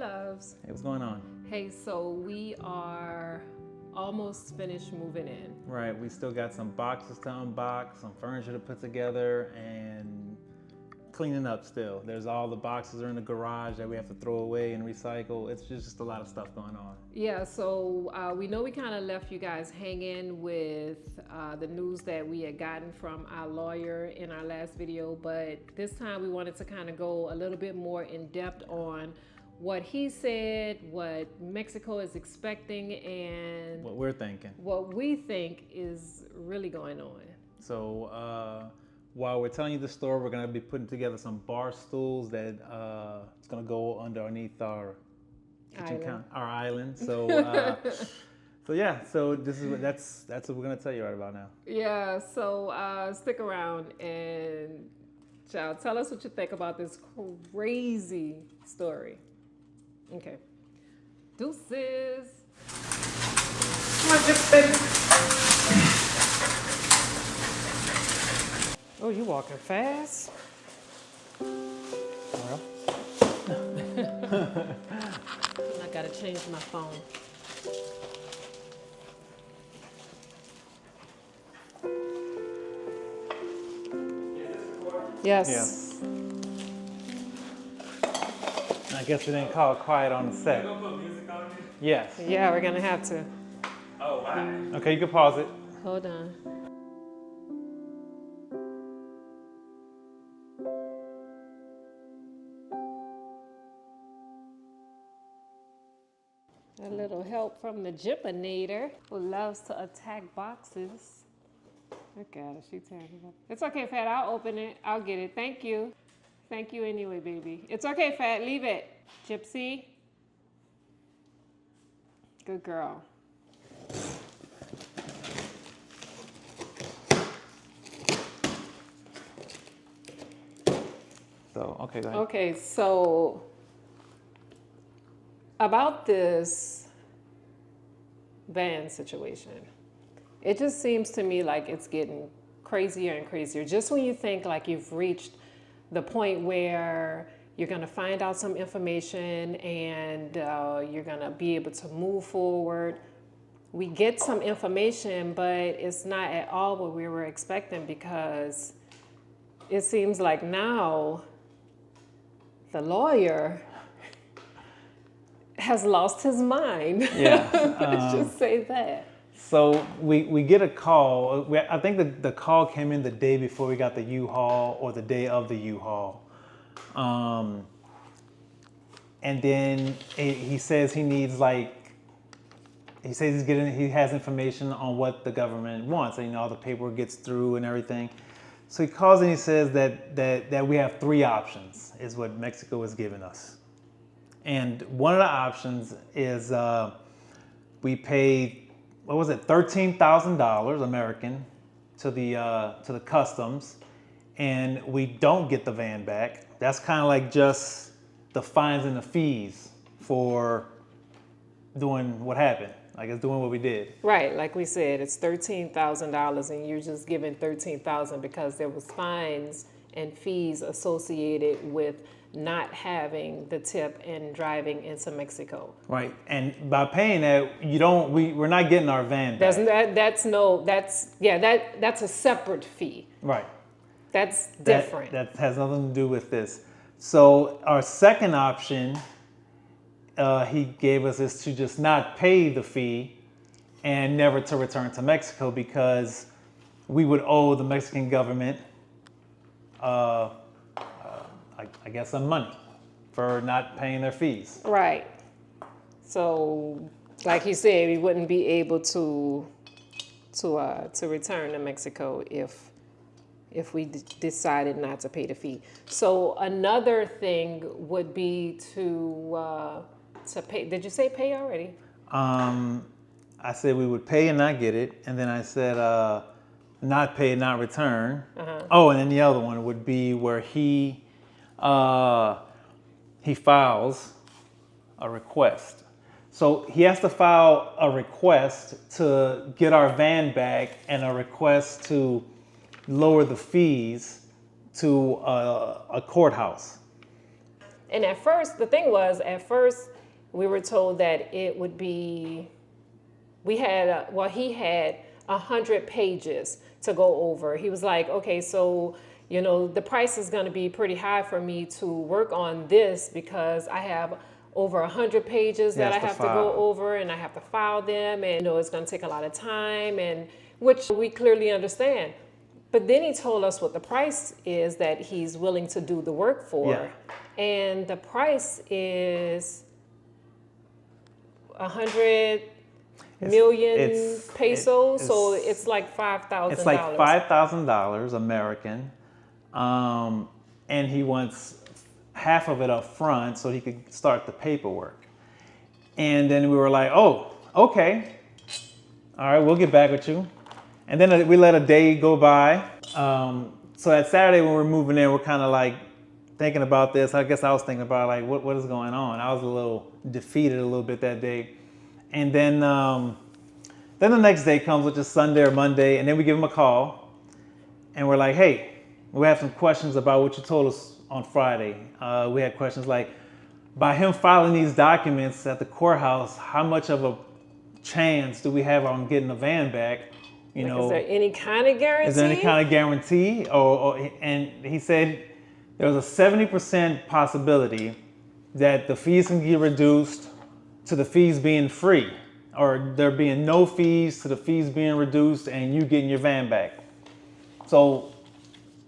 loves. Hey, what's going on? Hey, so we are almost finished moving in. Right, we still got some boxes to unbox, some furniture to put together, and cleaning up still. There's all the boxes are in the garage that we have to throw away and recycle. It's just a lot of stuff going on. Yeah, so we know we kind of left you guys hanging with the news that we had gotten from our lawyer in our last video, but this time we wanted to kind of go a little bit more in depth on what he said, what Mexico is expecting, and What we're thinking. what we think is really going on. So while we're telling you the story, we're going to be putting together some bar stools that it's going to go underneath our kitchen our island. So so this is that's what we're going to tell you right about now. Yeah, so stick around and child, tell us what you think about this crazy story. Okay. Deuces. Come on, Gyps, baby. Oh, you walking fast? Well. I gotta change my phone. Yes. Yes. I guess we didn't call it quiet on the set. Yes. Yeah, we're gonna have to. Oh, wow. Okay, you can pause it. Hold on. A little help from the Gypinator, who loves to attack boxes. Look at her, she tearing it up. It's okay, Fat, I'll open it. I'll get it. Thank you. Thank you anyway, baby. It's okay, Fat, leave it. Gypsy. Good girl. So, okay, go ahead. Okay, so about this van situation, it just seems to me like it's getting crazier and crazier. Just when you think like you've reached the point where you're going to find out some information and you're going to be able to move forward, we get some information, but it's not at all what we were expecting, because it seems like now the lawyer has lost his mind. Yeah. Let's just say that. So we get a call. I think the call came in the day before we got the U-Haul, or the day of the U-Haul. And then he says he needs he says he has information on what the government wants. And, all the paperwork gets through and everything. So he calls and he says that we have three options, is what Mexico is giving us. And one of the options is we pay, what was it, $13,000 American to the customs, and we don't get the van back. That's kind of like just the fines and the fees for doing what happened. Like, it's doing what we did. Right, like we said, it's $13,000, and you're just giving $13,000 because there was fines and fees associated with not having the tip and driving into Mexico. Right, and by paying that, we're not getting our van back. That's a separate fee. Right. That's different. That has nothing to do with this. So our second option he gave us is to just not pay the fee and never to return to Mexico, because we would owe the Mexican government I guess some money for not paying their fees. Right. So, like you said, we wouldn't be able to return to Mexico if we decided not to pay the fee. So another thing would be to pay. Did you say pay already? I said we would pay and not get it, and then I said not pay and not return. Oh, and then the other one would be where he files a request. So he has to file a request to get our van back and a request to lower the fees to a courthouse. And at first, the thing was, at first, we were told that it would be, he had 100 pages to go over. He was like, okay, so, the price is going to be pretty high for me to work on this because I have over 100 pages that I have to go over, and I have to file them, and it's going to take a lot of time, and which we clearly understand. But then he told us what the price is that he's willing to do the work for. Yeah. And the price is 100 million pesos. So it's like $5,000. It's like $5,000 American. And he wants half of it up front so he could start the paperwork. And then we were like, oh, okay. All right, we'll get back with you. And then we let a day go by. So that Saturday when we're moving in, we're kind of like thinking about this. I guess I was thinking about like, what is going on? I was a little defeated a little bit that day. And then the next day comes, which is Sunday or Monday, and then we give him a call. And we're like, hey, we have some questions about what you told us on Friday. We had questions like, by him filing these documents at the courthouse, how much of a chance do we have on getting the van back? Is there any kind of guarantee? Is there any kind of guarantee? And he said there was a 70% possibility that the fees can get reduced to the fees being free, or there being no fees to the fees being reduced and you getting your van back. So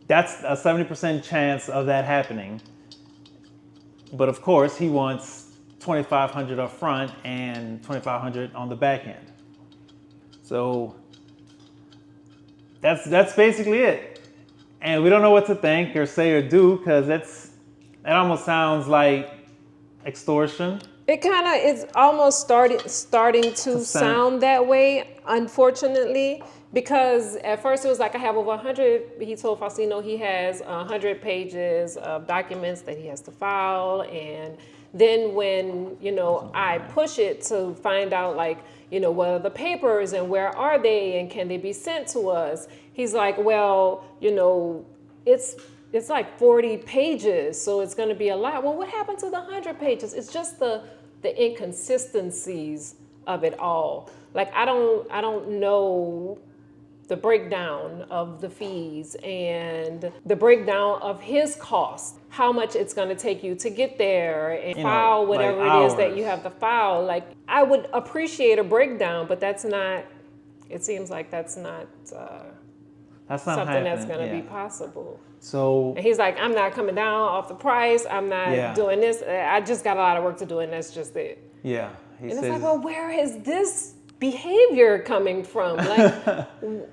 that's a 70% chance of that happening. But of course, he wants $2,500 up front and $2,500 on the back end. So that's basically it. And we don't know what to think or say or do, because that almost sounds like extortion. It's almost starting to sound that way, unfortunately, because at first it was like, I have over 100, he told Faustino he has 100 pages of documents that he has to file. And then when, I push it to find out like, what are the papers and where are they and can they be sent to us? He's like, well, it's like 40 pages, so it's going to be a lot. Well, what happened to the 100 pages? It's just the inconsistencies of it all. Like, I don't know the breakdown of the fees and the breakdown of his cost, how much it's going to take you to get there and file whatever it is that you have to file. Like, I would appreciate a breakdown, but that's not, it seems like that's not something that's going to be possible. So, and he's like, I'm not coming down off the price. I'm not doing this. I just got a lot of work to do, and that's just it. Yeah. And it's like, well, where is this behavior coming from? Like,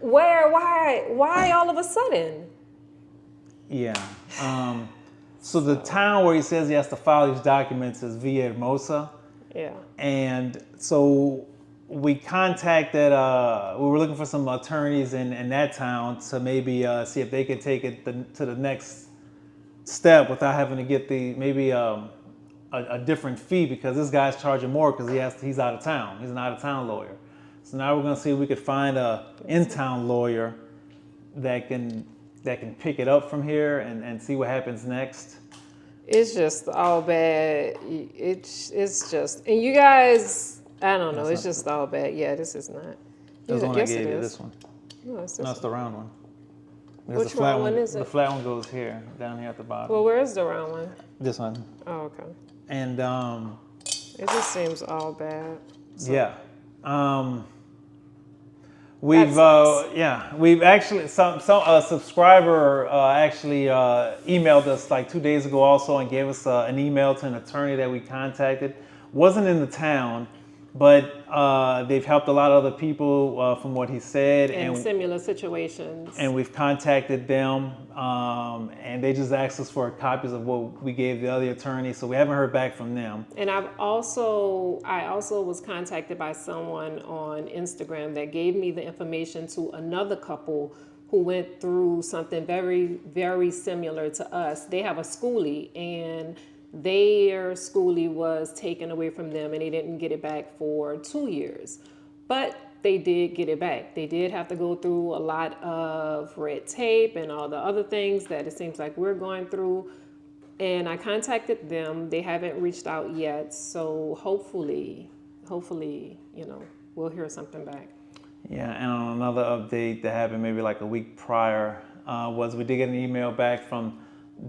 why all of a sudden? Yeah. So the town where he says he has to file these documents is Villahermosa. Yeah. And so we contacted, we were looking for some attorneys in that town to maybe see if they could take it to the next step without having to get a different fee, because this guy's charging more because he's out of town. He's an out of town lawyer. So now we're going to see if we could find a in-town lawyer that can pick it up from here and see what happens next. It's just all bad. It's just, and you guys, I don't know. It's just all bad. Yeah, this is not. This one I gave you. This one. No, it's the round one. Which one is it? The flat one goes here, down here at the bottom. Well, where is the round one? This one. Oh, okay. And it just seems all bad. So. Yeah. We've actually some subscriber actually emailed us like 2 days ago also and gave us an email to an attorney that we contacted. Wasn't in the town, but they've helped a lot of other people from what he said. In similar situations. And we've contacted them, and they just asked us for copies of what we gave the other attorney, so we haven't heard back from them. And I also was contacted by someone on Instagram that gave me the information to another couple who went through something very, very similar to us. They have a schoolie, and their schoolie was taken away from them, and they didn't get it back for 2 years. But they did get it back. They did have to go through a lot of red tape and all the other things that it seems like we're going through. And I contacted them. They haven't reached out yet. So hopefully, we'll hear something back. Yeah, and on another update that happened maybe like a week prior was we did get an email back from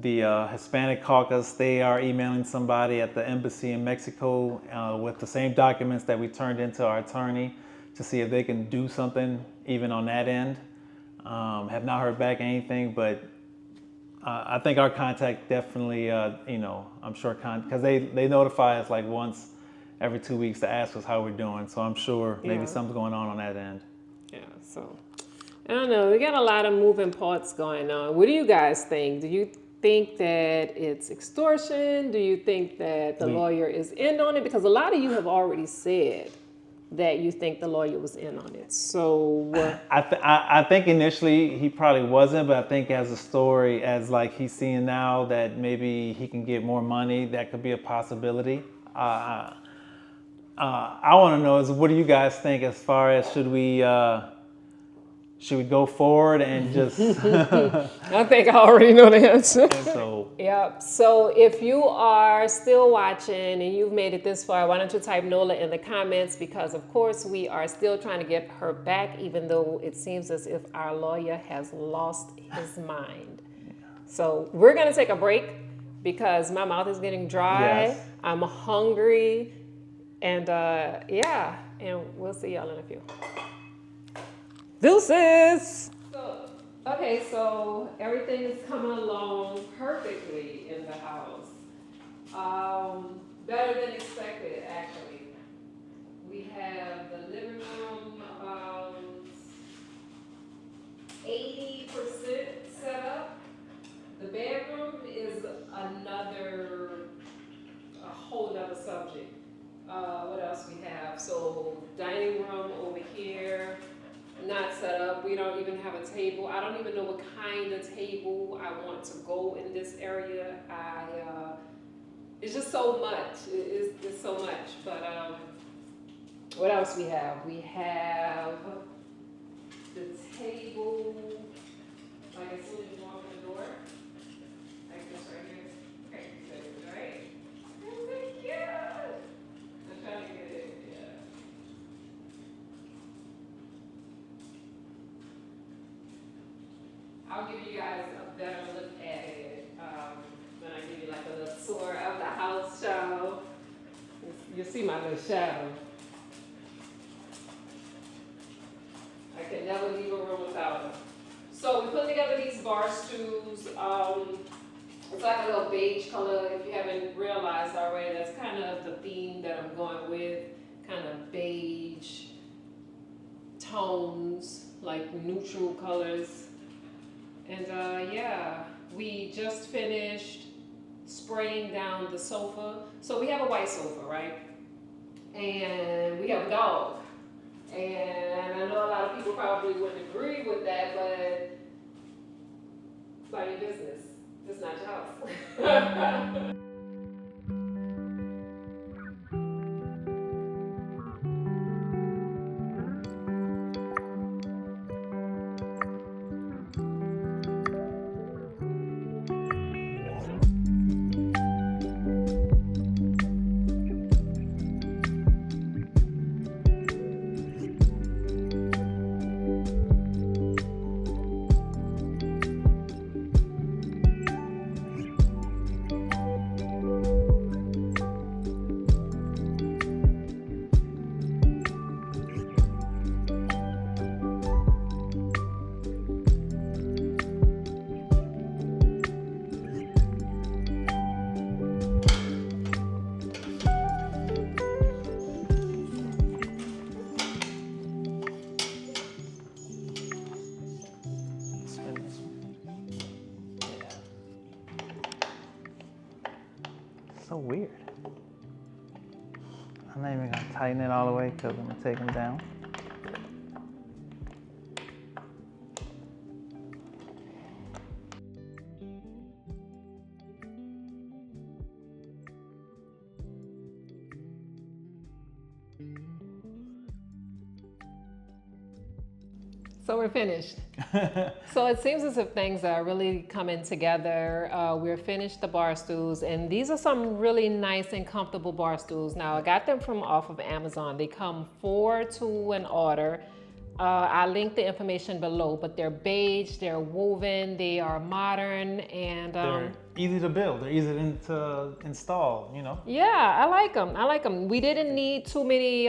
the Hispanic caucus. They are emailing somebody at the embassy in Mexico with the same documents that we turned into our attorney to see if they can do something even on that end. Have not heard back anything, but I think our contact definitely, I'm sure, because they notify us like once every 2 weeks to ask us how we're doing. So I'm sure maybe something's going on that end. Yeah, so I don't know. We got a lot of moving parts going on. What do you guys think? Do you think that it's extortion? Do you think that the lawyer is in on it? Because a lot of you have already said that you think the lawyer was in on it. So I think initially he probably wasn't, but I think as a story, as like he's seeing now that maybe he can get more money, that could be a possibility. I want to know is what do you guys think as far as should we go forward and just I think I already know the answer. so Yep. So if you are still watching and you've made it this far, why don't you type NOLA in the comments? Because of course we are still trying to get her back, even though it seems as if our lawyer has lost his mind. So we're gonna take a break because my mouth is getting dry. Yes. I'm hungry, and and we'll see y'all in a few. Deuces. So everything is coming along perfectly in the house. Better than expected, actually. We have the living room about 80% set up. The bedroom is a whole nother subject. What else we have? So dining room over here, not set up. We don't even have a table. I don't even know what kind of table I want to go in this area. It's just so much. It's so much. But what else we have? We have the table. Like as soon as you walk in the door, like this right here. Okay, right? Isn't it cute? I'm trying to get it. Yeah. I'll give you guys a better look at it when I give you like a little tour of the house show. You see my little shadow. I can never leave a room without them. So we put together these bar stools. It's like a little beige color. If you haven't realized already, that's kind of the theme that I'm going with. Kind of beige tones, like neutral colors. And we just finished spraying down the sofa. So we have a white sofa, right? And we have a dog. And I know a lot of people probably wouldn't agree with that, but it's not your business. It's not your house. So weird. I'm not even gonna tighten it all the way because I'm gonna take them down. So we're finished. So it seems as if things are really coming together. We're finished the bar stools, and these are some really nice and comfortable bar stools. Now I got them from off of Amazon. They come 4 to an order. I'll link the information below, but they're beige, they're woven, they are modern, and they're easy to build. They're easy to install, you know? Yeah, I like them. I like them. We didn't need too many,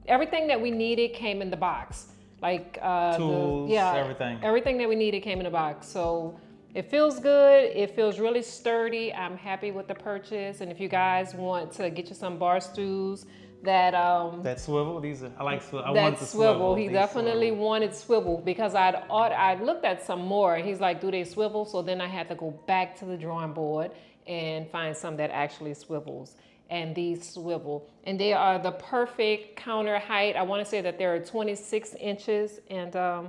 everything that we needed came in the box. Like tools, everything. Everything that we needed came in the box. So it feels good. It feels really sturdy. I'm happy with the purchase. And if you guys want to get you some bar stools that swivel, I like swivel. That swivel. He definitely wanted swivel because I'd looked at some more. He's like, do they swivel? So then I had to go back to the drawing board and find some that actually swivels. And these swivel, and they are the perfect counter height. I want to say that they're 26 inches, and I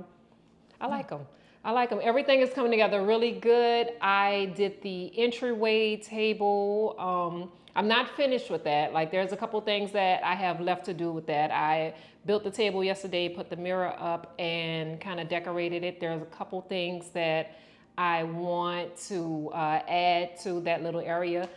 like them. I like them. Everything is coming together really good. I did the entryway table. I'm not finished with that. Like, there's a couple things that I have left to do with that. I built the table yesterday, put the mirror up, and kind of decorated it. There's a couple things that I want to add to that little area.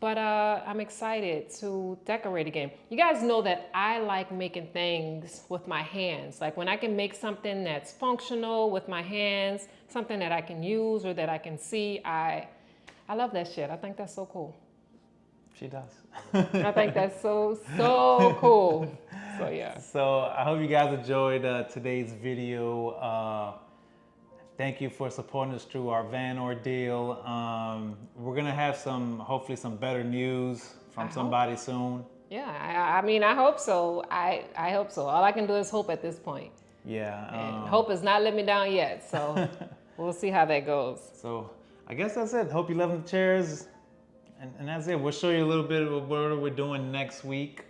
But I'm excited to decorate again. You guys know that I like making things with my hands. Like when I can make something that's functional with my hands, something that I can use or that I can see, I love that shit. I think that's so cool. She does. I think that's so cool. So yeah. So I hope you guys enjoyed today's video. Thank you for supporting us through our van ordeal. We're gonna have hopefully some better news from somebody soon. Yeah, I mean, I hope so. I hope so. All I can do is hope at this point. Yeah. And hope has not let me down yet, so we'll see how that goes. So I guess that's it. Hope you love the chairs. And that's it. We'll show you a little bit of what we're doing next week.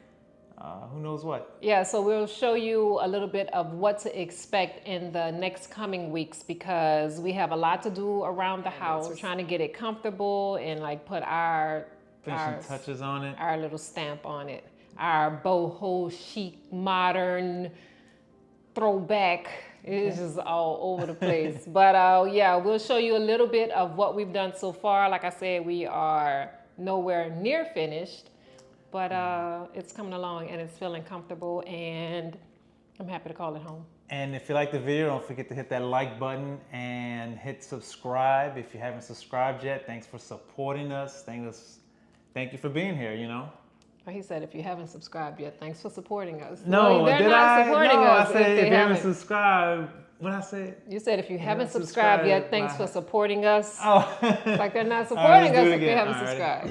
Who knows what? Yeah, so we'll show you a little bit of what to expect in the next coming weeks because we have a lot to do around the house. We're trying to get it comfortable and like put our finishing touches on it. Our little stamp on it. Our boho chic, modern, throwback. It's just all over the place. But yeah, we'll show you a little bit of what we've done so far. Like I said, we are nowhere near finished. But it's coming along and it's feeling comfortable and I'm happy to call it home. And if you like the video, don't forget to hit that like button and hit subscribe. If you haven't subscribed yet, thanks for supporting us. Thank you for being here, you know. He said, if you haven't subscribed yet, thanks for supporting us. No, they're not supporting us. I said if you haven't subscribed. What I said? You said if you haven't subscribed yet, thanks for supporting us. Oh. Like they're not supporting us if they haven't subscribed.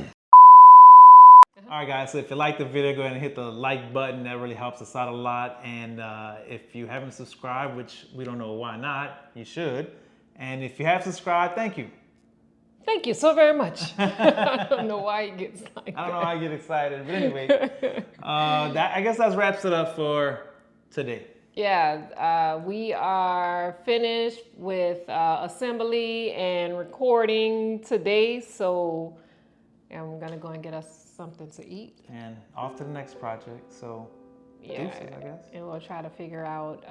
All right, guys, so if you like the video, go ahead and hit the like button. That really helps us out a lot. And if you haven't subscribed, which we don't know why not, you should. And if you have subscribed, thank you. Thank you so very much. I don't know why he gets like that. I don't know why I get excited. But anyway, I guess that wraps it up for today. Yeah, we are finished with assembly and recording today. So I'm going to go and get us something to eat. And off to the next project. So yeah, deuces, I guess. And we'll try to figure out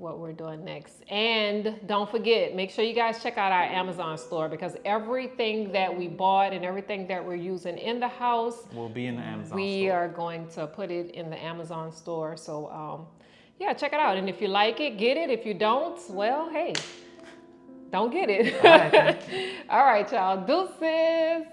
what we're doing next. And don't forget, make sure you guys check out our Amazon store because everything that we bought and everything that we're using in the house will be in the Amazon store. We are going to put it in the Amazon store. So yeah, check it out. And if you like it, get it. If you don't, well, hey, don't get it. All right, all right, y'all. Deuces.